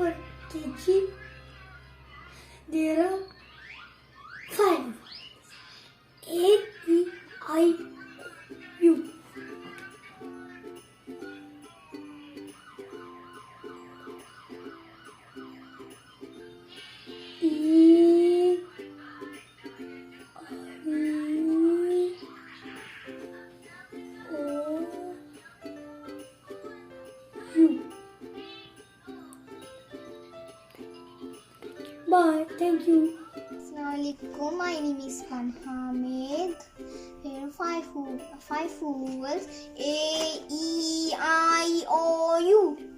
for kg. There are 5. A, E, I, U. E, I, O, U. Bye. Thank you. Assalamualaikum. My name is Hamid. Here are five vowels: A, E, I, O, U.